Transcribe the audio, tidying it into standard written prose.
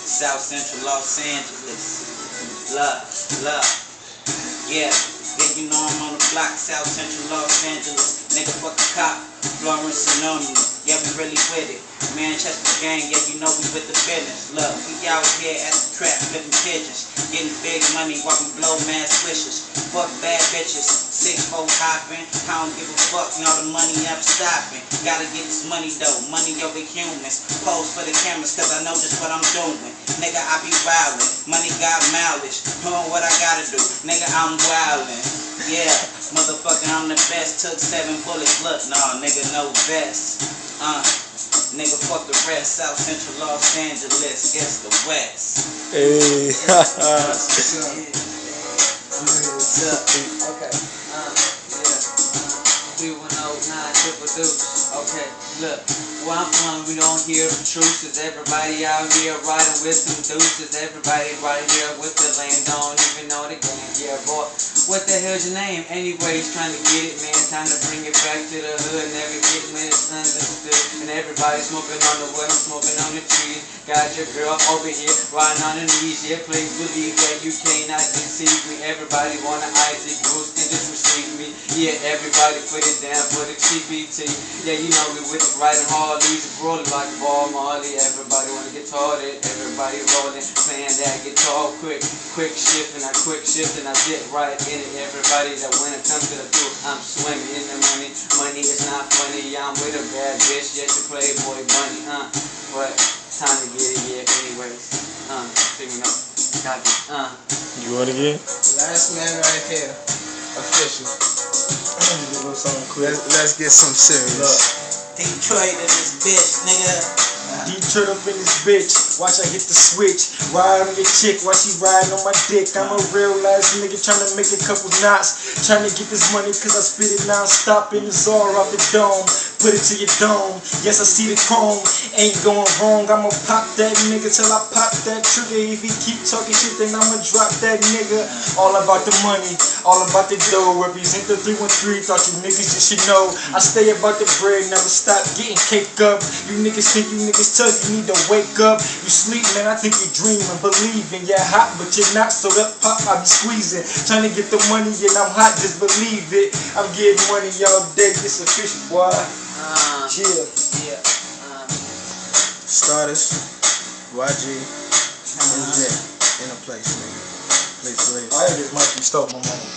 South Central Los Angeles. Love. Yeah, you know I'm on the block, South Central Los Angeles. Nigga, fuck a cop, Florence Synonymous. Yeah, we really with it. Manchester gang, yeah, you know we with the business. Look, we out here at the trap, flipping pigeons, getting big money while we blow mad swishes. Fuck bad bitches, 6'4" hopping. I don't give a fuck, no, the money never stopping. Gotta get this money though, money over humans. Pose for the cameras, cause I know just what I'm doing. Nigga, I be wildin', money got mileage, doing what I gotta do. Nigga, I'm wildin', yeah, motherfucker, I'm the best. Took 7 bullets, look, nah, nigga, no vest. Nigga, fuck the rest. South Central Los Angeles, guess the West. Hey. Okay. Yeah. 310-9 triple deuce. Okay, look. Where I'm from, we don't hear obtrusives. Everybody out here riding with some deuces. Everybody right here with the land, don't even know the game. Yeah, boy. What the hell's your name? Anyways, trying to get it, man. Time to bring it back to the hood. Never get when it's understood. And everybody smoking on the wood, I'm smoking on the trees. Got your girl over here riding on her knees. Yeah, please believe that you cannot deceive me. Everybody wanna Isaac Bruce and just receive me. Yeah, everybody put it down for the TBT. Yeah, you know we with it riding hard, leaves rolling like Ball Marley. Everybody wanna get retarded. Everybody rolling, playing that guitar quick shift and I dip right in it. Everybody that when it comes to the food, I'm swimming in the money. Money is not funny. I'm with a bad bitch, yes, a playboy bunny, but time to get it, yeah. Anyways, figuring out, got it, You wanna get? Last man right here, official. Let's get some serious. Look, Detroit in this bitch, nigga. Detroit up in this bitch, watch I hit the switch. Ride on your chick while she riding on my dick. I'm a real ass nigga tryna make a couple knots, tryna get this money cause I spit it non-stop in the Zara off the dome. Put it to your dome, yes I see the chrome. Ain't going wrong, I'ma pop that nigga till I pop that trigger. If he keep talking shit then I'ma drop that nigga. All about the money, all about the dough. Represent the 313, thought you niggas you should know. I stay about the bread, never stop getting caked up. You niggas think you niggas tough, you need to wake up. You sleep, man, I think you dreaming, believing. Yeah, hot, but you're not, so that pop I be squeezing. Trying to get the money, and I'm hot, just believe it. I'm getting money all day, it's official, boy. Chill. Yeah. Starters, YG, and J in a place, nigga. Please, please. I just might be stole my money.